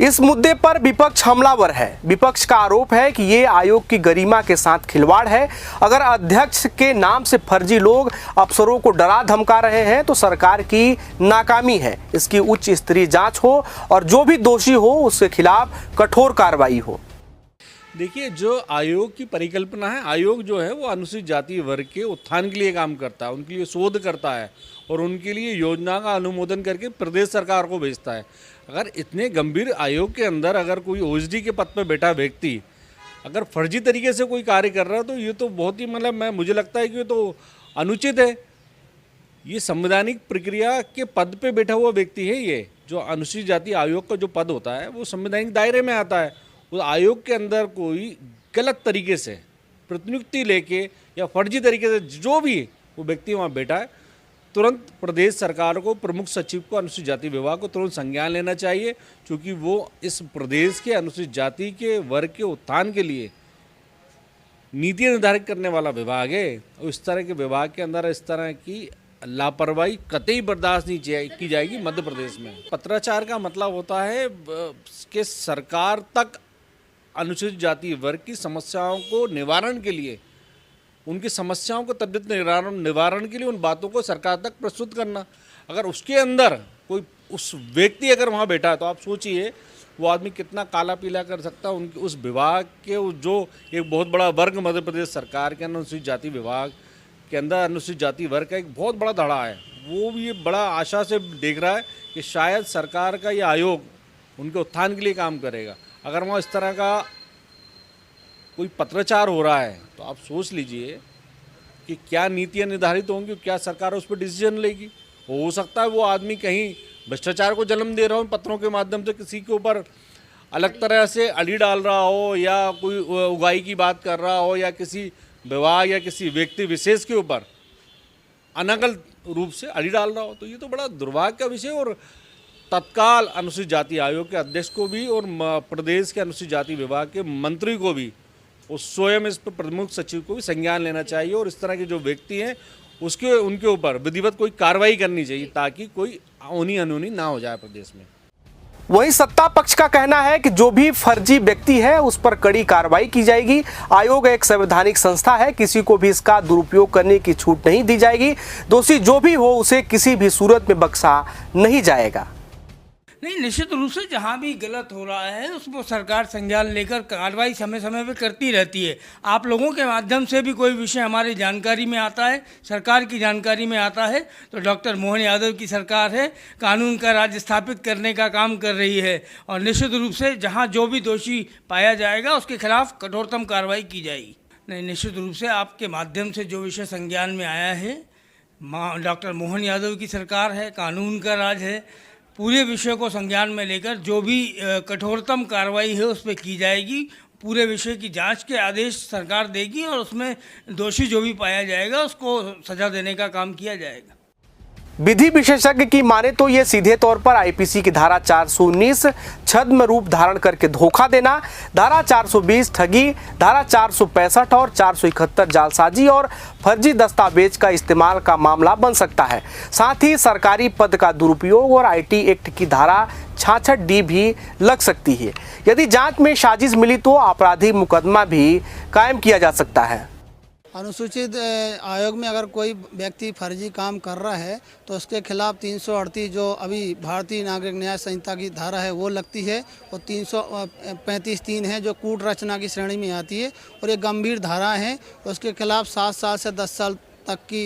इस मुद्दे पर विपक्ष हमलावर है। विपक्ष का आरोप है कि ये आयोग की गरिमा के साथ खिलवाड़ है। अगर अध्यक्ष के नाम से फर्जी लोग अफसरों को डरा धमका रहे हैं तो सरकार की नाकामी है। इसकी उच्च स्तरीय जांच हो और जो भी दोषी हो उसके खिलाफ कठोर कार्रवाई हो। देखिए, जो आयोग की परिकल्पना है, आयोग जो है वो अनुसूचित जाति वर्ग के उत्थान के लिए काम करता है, उनके लिए शोध करता है और उनके लिए योजना का अनुमोदन करके प्रदेश सरकार को भेजता है। अगर इतने गंभीर आयोग के अंदर अगर कोई ओएसडी के पद पर बैठा व्यक्ति अगर फर्जी तरीके से कोई कार्य कर रहा है तो ये तो बहुत ही मुझे लगता है कि ये तो अनुचित है। ये संवैधानिक प्रक्रिया के पद पे बैठा हुआ व्यक्ति है। ये जो अनुसूचित जाति आयोग का जो पद होता है वो संवैधानिक दायरे में आता है। उस आयोग के अंदर कोई गलत तरीके से प्रतिनियुक्ति लेके या फर्जी तरीके से जो भी वो व्यक्ति वहाँ बैठा है, तुरंत प्रदेश सरकार को, प्रमुख सचिव को, अनुसूचित जाति विभाग को तुरंत संज्ञान लेना चाहिए, क्योंकि वो इस प्रदेश के अनुसूचित जाति के वर्ग के उत्थान के लिए नीति निर्धारित करने वाला विभाग है। और इस तरह के विभाग के अंदर इस तरह की लापरवाही कतई बर्दाश्त नहीं की जाएगी मध्य प्रदेश में। पत्राचार का मतलब होता है कि सरकार तक अनुसूचित जाति वर्ग की समस्याओं को निवारण के लिए, उनकी समस्याओं को त्वरित निवारण के लिए उन बातों को सरकार तक प्रस्तुत करना। अगर उसके अंदर कोई उस व्यक्ति अगर वहाँ बैठा है तो आप सोचिए वो आदमी कितना काला पीला कर सकता है। उनके उस विभाग के जो एक बहुत बड़ा वर्ग मध्य प्रदेश सरकार के अनुसूचित जाति विभाग के अंदर अनुसूचित जाति वर्ग का एक बहुत बड़ा धड़ा है, वो भी बड़ा आशा से देख रहा है कि शायद सरकार का ये आयोग उनके उत्थान के लिए काम करेगा। अगर वहाँ इस तरह का कोई पत्राचार हो रहा है तो आप सोच लीजिए कि क्या नीतियाँ निर्धारित होंगी, क्या सरकार उस पर डिसीजन लेगी। हो सकता है वो आदमी कहीं भ्रष्टाचार को जन्म दे रहा हो, पत्रों के माध्यम से किसी के ऊपर अलग तरह से अड़ी डाल रहा हो, या कोई उगाही की बात कर रहा हो, या किसी विभाग या किसी व्यक्ति विशेष के ऊपर अनगल रूप से अड़ी डाल रहा हो। तो ये तो बड़ा दुर्भाग्य का विषय। और तत्काल अनुसूचित जाति आयोग के अध्यक्ष को भी और प्रदेश के अनुसूचित जाति विभाग के मंत्री को भी और स्वयं इस पर प्रमुख सचिव को भी संज्ञान लेना चाहिए और इस तरह के जो व्यक्ति हैं उनके ऊपर विधिवत कोई कार्रवाई करनी चाहिए, ताकि कोई अनहोनी अनहोनी ना हो जाए प्रदेश में। वहीं सत्ता पक्ष का कहना है कि जो भी फर्जी व्यक्ति है उस पर कड़ी कार्रवाई की जाएगी। आयोग एक संवैधानिक संस्था है, किसी को भी इसका दुरुपयोग करने की छूट नहीं दी जाएगी। दोषी जो भी हो उसे किसी भी सूरत में बख्शा नहीं जाएगा। नहीं, निश्चित रूप से जहाँ भी गलत हो रहा है उसको सरकार संज्ञान लेकर कार्रवाई समय समय पर करती रहती है। आप लोगों के माध्यम से भी कोई विषय हमारी जानकारी में आता है, सरकार की जानकारी में आता है, तो डॉक्टर मोहन यादव की सरकार है, कानून का राज स्थापित करने का काम कर रही है और निश्चित रूप से जहाँ जो भी दोषी पाया जाएगा उसके खिलाफ कठोरतम कार्रवाई की जाएगी। नहीं, निश्चित रूप से आपके माध्यम से जो विषय संज्ञान में आया है, डॉक्टर मोहन यादव की सरकार है, कानून का राज है, पूरे विषय को संज्ञान में लेकर जो भी कठोरतम कार्रवाई है उस पर की जाएगी। पूरे विषय की जांच के आदेश सरकार देगी और उसमें दोषी जो भी पाया जाएगा उसको सजा देने का काम किया जाएगा। विधि विशेषज्ञ की माने तो ये सीधे तौर पर आईपीसी की धारा 419 छद्म रूप धारण करके धोखा देना, धारा 420 ठगी, धारा 465 और 471 जालसाजी और फर्जी दस्तावेज का इस्तेमाल का मामला बन सकता है। साथ ही सरकारी पद का दुरुपयोग और आईटी एक्ट की धारा 66D भी लग सकती है। यदि जांच में साजिश मिली तो आपराधिक मुकदमा भी कायम किया जा सकता है। अनुसूचित आयोग में अगर कोई व्यक्ति फर्जी काम कर रहा है तो उसके खिलाफ 338 जो अभी भारतीय नागरिक न्याय संहिता की धारा है वो लगती है और 335(3) है जो कूट रचना की श्रेणी में आती है और ये गंभीर धारा है। उसके खिलाफ 7 साल से 10 साल तक की